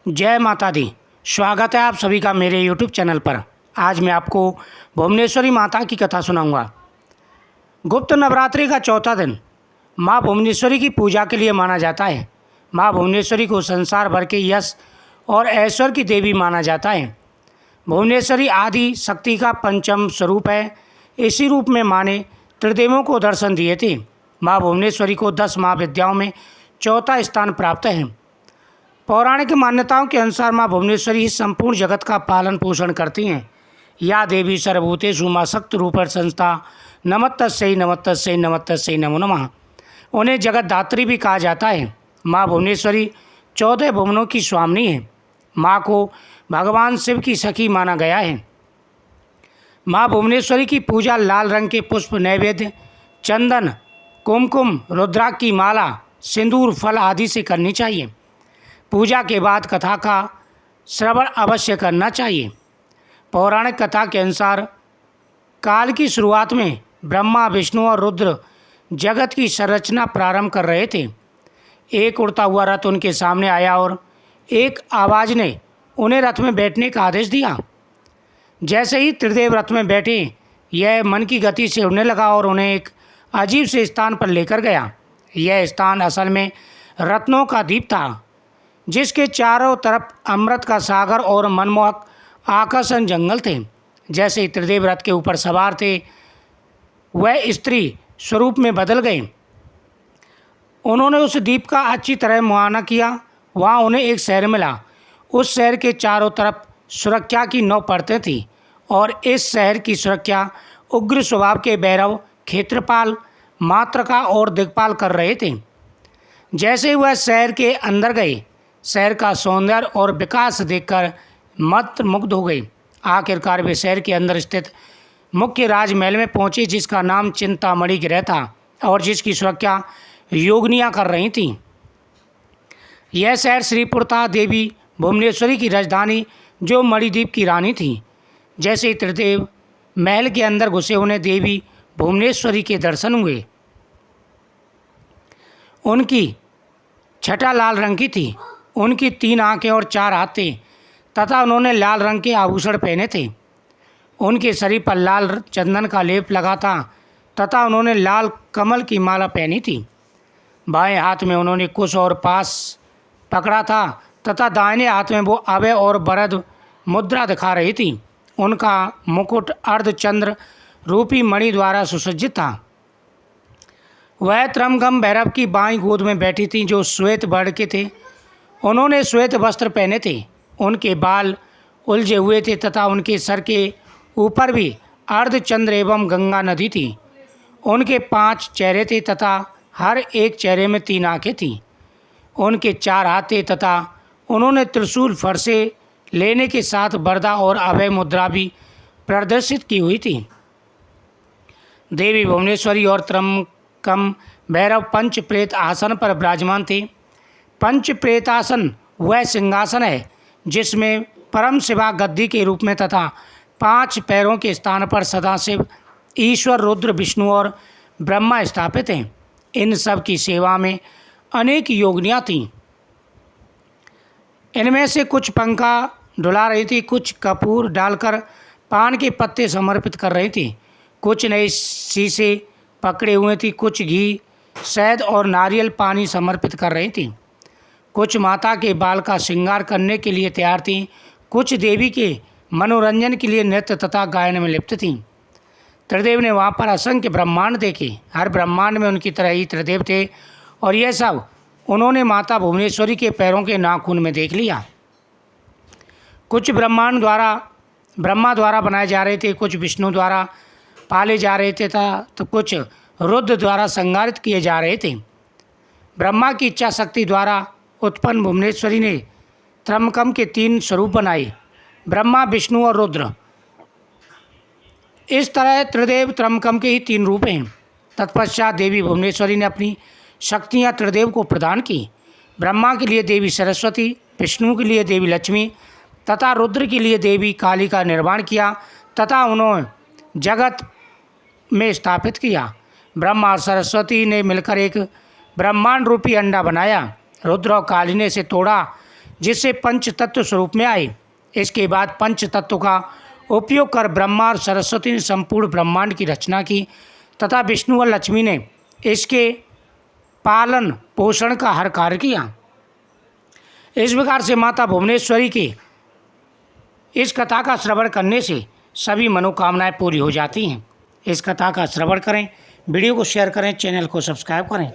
जय माता दी। स्वागत है आप सभी का मेरे YouTube चैनल पर। आज मैं आपको भुवनेश्वरी माता की कथा सुनाऊंगा। गुप्त नवरात्रि का चौथा दिन माँ भुवनेश्वरी की पूजा के लिए माना जाता है। माँ भुवनेश्वरी को संसार भर के यश और ऐश्वर्य की देवी माना जाता है। भुवनेश्वरी आदि शक्ति का पंचम स्वरूप है। इसी रूप में माँ ने त्रिदेवों को दर्शन दिए थे। माँ भुवनेश्वरी को 10 महाविद्याओं में चौथा स्थान प्राप्त है। पौराणिक मान्यताओं के अनुसार माँ भुवनेश्वरी संपूर्ण जगत का पालन पोषण करती हैं। या देवी सर्वभूतेषु मां शक्ति रूपेण संस्था नमस्तस्यै नमस्तस्यै नमस्तस्यै नमो नमः। उन्हें जगतधात्री भी कहा जाता है। माँ भुवनेश्वरी 14 भुवनों की स्वामिनी है। माँ को भगवान शिव की सखी माना गया है। माँ भुवनेश्वरी की पूजा लाल रंग के पुष्प नैवेद्य, चंदन, कुमकुम, रुद्राक्ष की माला, सिंदूर, फल आदि से करनी चाहिए। पूजा के बाद कथा का श्रवण अवश्य करना चाहिए। पौराणिक कथा के अनुसार काल की शुरुआत में ब्रह्मा, विष्णु और रुद्र जगत की संरचना प्रारंभ कर रहे थे। एक उड़ता हुआ रथ उनके सामने आया और एक आवाज़ ने उन्हें रथ में बैठने का आदेश दिया। जैसे ही त्रिदेव रथ में बैठे, यह मन की गति से उड़ने लगा और उन्हें एक अजीब से स्थान पर लेकर गया। यह स्थान असल में रत्नों का द्वीप था, जिसके चारों तरफ अमृत का सागर और मनमोहक आकर्षण जंगल थे। जैसे ही त्रिदेव रथ के ऊपर सवार थे, वह स्त्री स्वरूप में बदल गए। उन्होंने उस द्वीप का अच्छी तरह मुआयना किया। वहाँ उन्हें एक शहर मिला। उस शहर के चारों तरफ सुरक्षा की 9 परतें थीं और इस शहर की सुरक्षा उग्र स्वभाव के भैरव, क्षेत्रपाल, मातृका और दिक्पाल कर रहे थे। जैसे ही वह शहर के अंदर गए, शहर का सौंदर्य और विकास देखकर मंत्रमुग्ध हो गई। आखिरकार वे शहर के अंदर स्थित मुख्य राजमहल में पहुंचे, जिसका नाम चिंतामणि गृह था और जिसकी सुरक्षा योगिनियाँ कर रही थीं। यह शहर श्रीपुर था, देवी भुवनेश्वरी की राजधानी, जो मणिद्वीप की रानी थी। जैसे ही त्रिदेव महल के अंदर घुसे, उन्हें देवी भुवनेश्वरी के दर्शन हुए। उनकी छटा लाल रंग की थी। उनकी 3 आँखें और 4 हाथ थे तथा उन्होंने लाल रंग के आभूषण पहने थे। उनके शरीर पर लाल चंदन का लेप लगा था तथा उन्होंने लाल कमल की माला पहनी थी। बाएं हाथ में उन्होंने कुश और पास पकड़ा था तथा दाहिने हाथ में वो अभय और वरद मुद्रा दिखा रही थी। उनका मुकुट अर्धचंद्र रूपी मणि द्वारा सुसज्जित था। वह त्रमगम भैरव की बाईं गोद में बैठी थी, जो श्वेत वर्ण के थे। उन्होंने श्वेत वस्त्र पहने थे। उनके बाल उलझे हुए थे तथा उनके सर के ऊपर भी अर्धचंद्र एवं गंगा नदी थी। उनके 5 चेहरे थे तथा हर एक चेहरे में 3 आँखें थीं। उनके 4 हाथ थे तथा उन्होंने त्रिशूल फरसे लेने के साथ वरदा और अभय मुद्रा भी प्रदर्शित की हुई थी। देवी भुवनेश्वरी और त्रमकम भैरव पंच प्रेत आसन पर विराजमान थे। पंच प्रेतासन वह सिंहासन है जिसमें परम शिवा गद्दी के रूप में तथा 5 पैरों के स्थान पर सदाशिव, ईश्वर, रुद्र, विष्णु और ब्रह्मा स्थापित हैं। इन सब की सेवा में अनेक योगिनियाँ थीं। इनमें से कुछ पंखा डुला रही थी, कुछ कपूर डालकर पान के पत्ते समर्पित कर रही थी, कुछ नए शीशे पकड़े हुए थी, कुछ घी, शहद और नारियल पानी समर्पित कर रही थी, कुछ माता के बाल का श्रृंगार करने के लिए तैयार थीं, कुछ देवी के मनोरंजन के लिए नृत्य तथा गायन में लिप्त थीं। त्रिदेव ने वहाँ पर असंख्य ब्रह्मांड देखे। हर ब्रह्मांड में उनकी तरह ही त्रिदेव थे और यह सब उन्होंने माता भुवनेश्वरी के पैरों के नाखून में देख लिया। कुछ ब्रह्मा द्वारा बनाए जा रहे थे, कुछ विष्णु द्वारा पाले जा रहे थे तो कुछ रुद्र द्वारा संहारित किए जा रहे थे। ब्रह्मा की इच्छा शक्ति द्वारा उत्पन्न भुवनेश्वरी ने त्रमकम के 3 स्वरूप बनाए, ब्रह्मा, विष्णु और रुद्र। इस तरह त्रिदेव त्रमकम के ही 3 रूप हैं। तत्पश्चात देवी भुवनेश्वरी ने अपनी शक्तियाँ त्रिदेव को प्रदान की। ब्रह्मा के लिए देवी सरस्वती, विष्णु के लिए देवी लक्ष्मी तथा रुद्र के लिए देवी काली का निर्माण किया तथा उन्होंने जगत में स्थापित किया। ब्रह्मा और सरस्वती ने मिलकर एक ब्रह्मांड रूपी अंडा बनाया। रुद्र और काली ने इसे तोड़ा, जिससे पंच तत्व स्वरूप में आए। इसके बाद पंच तत्व का उपयोग कर ब्रह्मा और सरस्वती ने संपूर्ण ब्रह्मांड की रचना की तथा विष्णु और लक्ष्मी ने इसके पालन पोषण का हर कार्य किया। इस प्रकार से माता भुवनेश्वरी की इस कथा का श्रवण करने से सभी मनोकामनाएं पूरी हो जाती हैं। इस कथा का श्रवण करें, वीडियो को शेयर करें, चैनल को सब्सक्राइब करें।